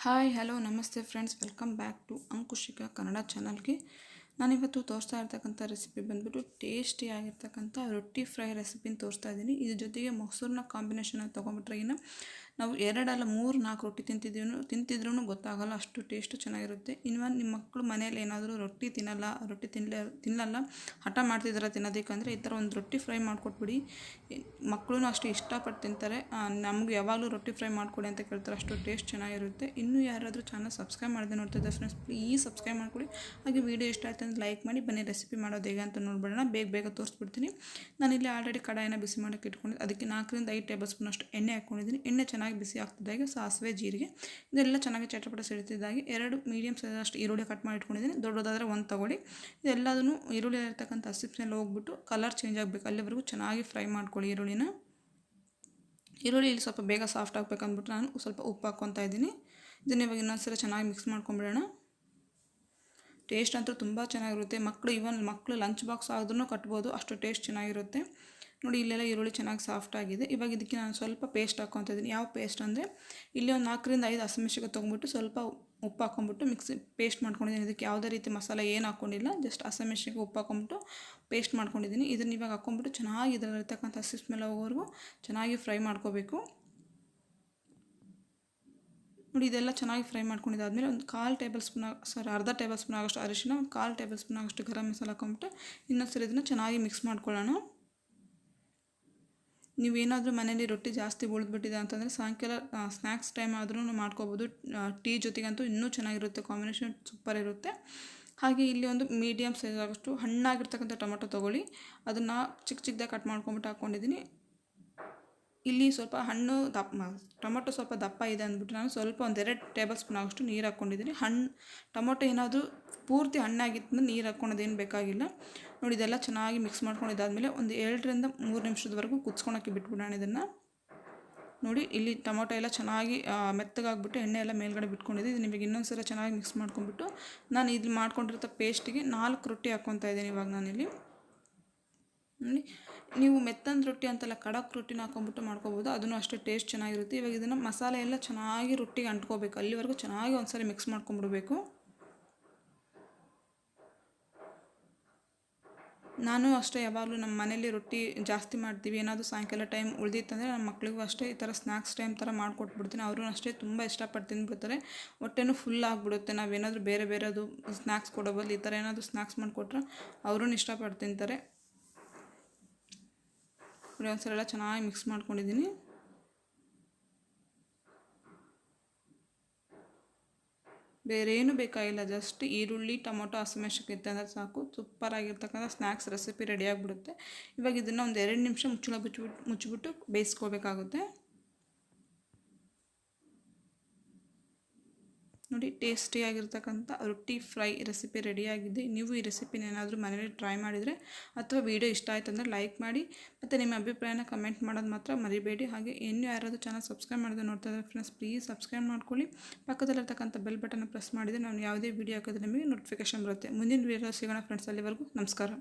Hi hello ನಮಸ್ತೆ friends, welcome back to Ankushika Kannada ಚಾನಲ್ಗೆ. ನಾನಿವತ್ತು ತೋರಿಸ್ತಾ ಇರ್ತಕ್ಕಂಥ ರೆಸಿಪಿ ಬಂದ್ಬಿಟ್ಟು ಟೇಸ್ಟಿಯಾಗಿರ್ತಕ್ಕಂಥ ರೊಟ್ಟಿ ಫ್ರೈ ರೆಸಿಪಿನ ತೋರಿಸ್ತಾ ಇದ್ದೀನಿ. ಇದ್ರ ಜೊತೆಗೆ ಮೊಸರನ್ನ ಕಾಂಬಿನೇಷನಾಗಿ ತೊಗೊಂಬಿಟ್ರೆ ನಾವು 2-3-4 ರೊಟ್ಟಿ ತಿಂತಿದ್ರೂ ಗೊತ್ತಾಗಲ್ಲ, ಅಷ್ಟು ಟೇಸ್ಟು ಚೆನ್ನಾಗಿರುತ್ತೆ. ಇನ್ನು ನಿಮ್ಮ ಮಕ್ಕಳು ಮನೇಲಿ ಏನಾದರೂ ರೊಟ್ಟಿ ತಿನ್ನಲ್ಲ ಹಠ ಮಾಡ್ತಿದ್ದಾರೆ ತಿನ್ನೋದಕ್ಕಂದರೆ ಈ ಥರ ಒಂದು ರೊಟ್ಟಿ ಫ್ರೈ ಮಾಡಿಕೊಟ್ಬಿಡಿ. ಮಕ್ಕಳು ಅಷ್ಟು ಇಷ್ಟಪಟ್ಟು ತಿಂತಾರೆ. ನಮ್ಗೆ ಯಾವಾಗಲೂ ರೊಟ್ಟಿ ಫ್ರೈ ಮಾಡಿಕೊಡಿ ಅಂತ ಕೇಳ್ತಾರೆ, ಅಷ್ಟು ಟೇಸ್ಟ್ ಚೆನ್ನಾಗಿರುತ್ತೆ. ಇನ್ನೂ ಯಾರಾದರೂ ಚಾನಲ್ ಸಬ್ಸ್ಕ್ರೈಬ್ ಮಾಡದೆ ನೋಡ್ತಿದ್ದೆ ಫ್ರೆಂಡ್ಸ್, ಪ್ಲೀಸ್ ಸಬ್ಸ್ಕ್ರೈಬ್ ಮಾಡ್ಕೊಳ್ಳಿ. ಹಾಗೆ ವೀಡಿಯೋ ಇಷ್ಟ ಆಯ್ತು ಅಂದರೆ ಲೈಕ್ ಮಾಡಿ. ಬನ್ನಿ ರೆಸಿಪಿ ಮಾಡೋದು ಹೇಗೆ ಅಂತ ನೋಡ್ಬಿಡೋಣ. ಬೇಗ ತೋರಿಸ್ಬಿಡ್ತೀನಿ. ನಾನಿಲ್ಲಿ ಆಲ್ರೆಡಿ ಕಡಾಯಿನ ಬಿಸಿ ಮಾಡೋಕ್ಕೆ ಇಟ್ಕೊಂಡಿದ್ದೆ. ಅದಕ್ಕೆ 4-5 ಟೇಬಲ್ ಸ್ಪೂನ್ ಅಷ್ಟು ಎಣ್ಣೆ ಹಾಕ್ಕೊಂಡಿದ್ದೀನಿ. ಎಣ್ಣೆ ಚೆನ್ನಾಗಿ ಬಿಸಿ ಆಗ್ತಿದ್ದಾಗೆ ಸಾಸಿವೆ, ಜೀರಿಗೆ ಇದೆಲ್ಲ ಚೆನ್ನಾಗಿ ಚಟಪಟ ಸಿಡ್ತಿದ್ದಾಗೆ 2 ಮೀಡಿಯಮ್ ಸೈಜ್ ಅಷ್ಟು ಈರುಳ್ಳಿ ಕಟ್ ಮಾಡಿ ಇಟ್ಕೊಂಡಿದ್ದೀನಿ. ದೊಡ್ಡದಾದರೆ 1 ತೊಗೊಳ್ಳಿ. ಇದೆಲ್ಲದನ್ನು ಈರುಳ್ಳಿ ಇರ್ತಕ್ಕಂಥ ಹಸಿಪ್ನಲ್ಲಿ ಹೋಗ್ಬಿಟ್ಟು ಕಲರ್ ಚೇಂಜ್ ಆಗಬೇಕು, ಅಲ್ಲಿವರೆಗೂ ಚೆನ್ನಾಗಿ ಫ್ರೈ ಮಾಡ್ಕೊಳ್ಳಿ ಈರುಳ್ಳಿ ಇಲ್ಲಿ ಸ್ವಲ್ಪ ಬೇಗ ಸಾಫ್ಟ್ ಆಗಬೇಕಂದ್ಬಿಟ್ಟು ನಾನು ಸ್ವಲ್ಪ ಉಪ್ಪು ಹಾಕ್ಕೊತಾ ಇದ್ದೀನಿ. ಇದನ್ನ ಇವಾಗ ಇನ್ನೊಂದ್ಸಲ ಚೆನ್ನಾಗಿ ಮಿಕ್ಸ್ ಮಾಡ್ಕೊಂಬಿಡೋಣ. ಟೇಸ್ಟ್ ಅಂತೂ ತುಂಬ ಚೆನ್ನಾಗಿರುತ್ತೆ. ಮಕ್ಕಳು ಲಂಚ್ ಬಾಕ್ಸ್ ಆದ್ರೂ ಕಟ್ಬೋದು, ಅಷ್ಟು ಟೇಸ್ಟ್ ಚೆನ್ನಾಗಿರುತ್ತೆ. ನೋಡಿ, ಇಲ್ಲೆಲ್ಲ ಈರುಳ್ಳಿ ಚೆನ್ನಾಗಿ ಸಾಫ್ಟ್ ಆಗಿದೆ. ಇವಾಗ ಇದಕ್ಕೆ ನಾನು ಸ್ವಲ್ಪ ಪೇಸ್ಟ್ ಹಾಕ್ಕೊತಾ ಇದ್ದೀನಿ. ಯಾವ ಪೇಸ್ಟ್ ಅಂದರೆ ಇಲ್ಲಿ ಒಂದು 4-5 ಹಸಿಮೆಣಸಿನಕಾಯಿ ತೊಗೊಂಬಿಟ್ಟು ಸ್ವಲ್ಪ ಉಪ್ಪು ಹಾಕ್ಕೊಂಬಿಟ್ಟು ಪೇಸ್ಟ್ ಮಾಡ್ಕೊಂಡಿದ್ದೀನಿ. ಇದಕ್ಕೆ ಯಾವುದೇ ರೀತಿ ಮಸಾಲೆ ಏನು ಹಾಕ್ಕೊಂಡಿಲ್ಲ, ಜಸ್ಟ್ ಹಸಿಮೆಣಸಿನಕಾಯಿ ಉಪ್ಪು ಹಾಕ್ಕೊಂಬಿಟ್ಟು ಪೇಸ್ಟ್ ಮಾಡ್ಕೊಂಡಿದ್ದೀನಿ. ಇದನ್ನು ಇವಾಗ ಹಾಕ್ಕೊಂಬಿಟ್ಟು ಚೆನ್ನಾಗಿ ಇದರಲ್ಲಿರ್ತಕ್ಕಂಥ ಹಸಿ ಸ್ಮೆಲ್ ಹೋಗೋವರೆಗೂ ಚೆನ್ನಾಗಿ ಫ್ರೈ ಮಾಡ್ಕೋಬೇಕು. ನೋಡಿ, ಇದೆಲ್ಲ ಚೆನ್ನಾಗಿ ಫ್ರೈ ಮಾಡ್ಕೊಂಡಿದ್ದಾದಮೇಲೆ ಒಂದು ಅರ್ಧ ಟೇಬಲ್ ಸ್ಪೂನ್ ಆಗೋಷ್ಟು ಅರಿಶಿನ, ಒಂದು 1/4 ಟೇಬಲ್ ಸ್ಪೂನ್ ಆಗೋಷ್ಟು ಗರಂ ಮಸಾಲ ಹಾಕ್ಕೊಂಬಿಟ್ಟು ಇನ್ನೊಂದ್ಸರಿ ಇದನ್ನು ಚೆನ್ನಾಗಿ ಮಿಕ್ಸ್ ಮಾಡ್ಕೊಳ್ಳೋಣ. ನೀವೇನಾದರೂ ಮನೇಲಿ ರೊಟ್ಟಿ ಜಾಸ್ತಿ ಉಳಿದ್ಬಿಟ್ಟಿದೆ ಅಂತಂದರೆ ಸಾಯಂಕಾಲ ಸ್ನ್ಯಾಕ್ಸ್ ಟೈಮ್ ಆದ್ರೂ ಮಾಡ್ಕೋಬೋದು. ಟೀ ಜೊತೆಗಂತೂ ಇನ್ನೂ ಚೆನ್ನಾಗಿರುತ್ತೆ, ಕಾಂಬಿನೇಷನ್ ಸೂಪರ್ ಇರುತ್ತೆ. ಹಾಗೆ ಇಲ್ಲಿ ಒಂದು ಮೀಡಿಯಮ್ ಸೈಜ್ ಆಗೋಷ್ಟು ಹಣ್ಣಾಗಿರ್ತಕ್ಕಂಥ ಟೊಮೆಟೊ ತೊಗೊಳ್ಳಿ. ಅದನ್ನು ಚಿಕ್ಕದಾಗಿ ಕಟ್ ಮಾಡ್ಕೊಂಬಿಟ್ಟು ಹಾಕ್ಕೊಂಡಿದ್ದೀನಿ. ಇಲ್ಲಿ ಸ್ವಲ್ಪ ಟೊಮೊಟೊ ಸ್ವಲ್ಪ ದಪ್ಪ ಇದೆ ಅಂದ್ಬಿಟ್ಟು ನಾನು ಸ್ವಲ್ಪ 2 ಟೇಬಲ್ ಸ್ಪೂನ್ ಆಗೋಷ್ಟು ನೀರು ಹಾಕ್ಕೊಂಡಿದ್ದೀನಿ. ಟೊಮೊಟೊ ಏನಾದರೂ ಪೂರ್ತಿ ಹಣ್ಣಾಗಿತ್ತು ನೀರು ಹಾಕ್ಕೊಳೋದೇನು ಬೇಕಾಗಿಲ್ಲ. ನೋಡಿ, ಇದೆಲ್ಲ ಚೆನ್ನಾಗಿ ಮಿಕ್ಸ್ ಮಾಡ್ಕೊಂಡಿದ್ದಾದಮೇಲೆ ಒಂದು 2-3 ನಿಮಿಷದವರೆಗೂ ಕುದಿಸ್ಕೊಳಕ್ಕೆ ಬಿಟ್ಬಿಡೋಣ ಇದನ್ನು. ನೋಡಿ, ಇಲ್ಲಿ ಟೊಮೊಟೊ ಎಲ್ಲ ಚೆನ್ನಾಗಿ ಮೆತ್ತಗಾಗ್ಬಿಟ್ಟು ಎಣ್ಣೆ ಎಲ್ಲ ಮೇಲ್ಗಡೆ ಬಿಟ್ಕೊಂಡಿದೆ. ಇದು ನಿಮಗೆ ಇನ್ನೊಂದ್ಸಲ ಚೆನ್ನಾಗಿ ಮಿಕ್ಸ್ ಮಾಡ್ಕೊಂಬಿಟ್ಟು ನಾನು ಇಲ್ಲಿ ಮಾಡ್ಕೊಂಡಿರೋ ಪೇಸ್ಟಿಗೆ 4 ರೊಟ್ಟಿ ಹಾಕ್ಕೊತಾ ಇದ್ದೀನಿ. ಇವಾಗ ನಾನಿಲ್ಲಿ ನೋಡಿ, ನೀವು ಮೆತ್ತಂದು ರೊಟ್ಟಿ ಅಂತೆಲ್ಲ ಖಡಕ್ ರೊಟ್ಟಿನ ಹಾಕ್ಕೊಂಬಿಟ್ಟು ಮಾಡ್ಕೋಬೋದು, ಅದನ್ನು ಅಷ್ಟೇ ಟೇಸ್ಟ್ ಚೆನ್ನಾಗಿರುತ್ತೆ. ಇವಾಗ ಇದನ್ನು ಮಸಾಲೆ ಎಲ್ಲ ಚೆನ್ನಾಗಿ ರೊಟ್ಟಿಗೆ ಅಂಟ್ಕೋಬೇಕು, ಅಲ್ಲಿವರೆಗೂ ಚೆನ್ನಾಗಿ ಒಂದ್ಸರಿ ಮಿಕ್ಸ್ ಮಾಡ್ಕೊಂಬಿಡ್ಬೇಕು. ನಾನು ಅಷ್ಟೇ ಯಾವಾಗಲೂ ನಮ್ಮ ಮನೇಲಿ ರೊಟ್ಟಿ ಜಾಸ್ತಿ ಮಾಡ್ತೀವಿ. ಏನಾದರೂ ಸಾಯಂಕಾಲ ಟೈಮ್ ಉಳಿದಿತ್ತಂದರೆ ನಮ್ಮ ಮಕ್ಕಳಿಗೂ ಅಷ್ಟೇ ಈ ಥರ ಸ್ನ್ಯಾಕ್ಸ್ ಟೈಮ್ ಥರ ಮಾಡಿಕೊಟ್ಬಿಡ್ತೀನಿ. ಅವರು ಅಷ್ಟೇ ತುಂಬ ಇಷ್ಟಪಟ್ಟು ತಿಂದ್ಬಿಡ್ತಾರೆ. ಹೊಟ್ಟೆನೂ ಫುಲ್ ಆಗಿಬಿಡುತ್ತೆ. ನಾವೇನಾದರೂ ಬೇರೆದು ಸ್ನ್ಯಾಕ್ಸ್ ಕೊಡೋ ಬದಲು ಈ ಥರ ಏನಾದರೂ ಸ್ನ್ಯಾಕ್ಸ್ ಮಾಡಿಕೊಟ್ರೆ ಅವರೂ ಇಷ್ಟಪಟ್ಟು ತಿಂತಾರೆ. ಒಂದ್ಸಲ ಚೆನ್ನಾಗಿ ಮಿಕ್ಸ್ ಮಾಡ್ಕೊಂಡಿದ್ದೀನಿ. ಬೇರೆ ಏನು ಬೇಕಾಗಿಲ್ಲ, ಜಸ್ಟ್ ಈರುಳ್ಳಿ, ಟೊಮೊಟೊ, ಹಸಿಮೆಣಸಿನಕಾಯಿ ಇತ್ತಂದರೆ ಸಾಕು. ಸೂಪರಾಗಿರ್ತಕ್ಕಂಥ ಸ್ನ್ಯಾಕ್ಸ್ ರೆಸಿಪಿ ರೆಡಿಯಾಗಿಬಿಡುತ್ತೆ. ಇವಾಗ ಇದನ್ನು ಒಂದು 2 ನಿಮಿಷ ಮುಚ್ಚಿಬಿಟ್ಟು ಬೇಯಿಸ್ಕೋಬೇಕಾಗುತ್ತೆ. ನೋಡಿ, ಟೇಸ್ಟಿಯಾಗಿರ್ತಕ್ಕಂಥ ರೊಟ್ಟಿ ಫ್ರೈ ರೆಸಿಪಿ ರೆಡಿಯಾಗಿದೆ. ನೀವು ಈ ರೆಸಿಪಿನ ಏನಾದರೂ ಮನೇಲಿ ಟ್ರೈ ಮಾಡಿದರೆ ಅಥವಾ ವೀಡಿಯೋ ಇಷ್ಟ ಆಯಿತು ಅಂದರೆ ಲೈಕ್ ಮಾಡಿ, ಮತ್ತು ನಿಮ್ಮ ಅಭಿಪ್ರಾಯನ ಕಮೆಂಟ್ ಮಾಡೋದು ಮಾತ್ರ ಮರಿಬೇಡಿ. ಹಾಗೆ ಇನ್ನೂ ಯಾರಾದರೂ ಚಾನಲ್ ಸಬ್ಸ್ಕ್ರೈಬ್ ಮಾಡೋದು ನೋಡ್ತಾ ಇದ್ದಾರೆ ಫ್ರೆಂಡ್ಸ್, ಪ್ಲೀಸ್ ಸಬ್ಸ್ಕ್ರೈಬ್ ಮಾಡ್ಕೊಳ್ಳಿ. ಪಕ್ಕದಲ್ಲಿರ್ತಕ್ಕಂಥ ಬೆಲ್ ಬಟನ್ನ ಪ್ರೆಸ್ ಮಾಡಿದರೆ ನಾನು ಯಾವುದೇ ವೀಡಿಯೋ ಹಾಕಿದ್ರೆ ನಿಮಗೆ ನೋಟಿಫಿಕೇಶನ್ ಬರುತ್ತೆ. ಮುಂದಿನ ವೀಡಿಯೋ ಸಿಗೋಣ ಫ್ರೆಂಡ್ಸ್. ಅಲ್ಲಿವರೆಗೂ ನಮಸ್ಕಾರ.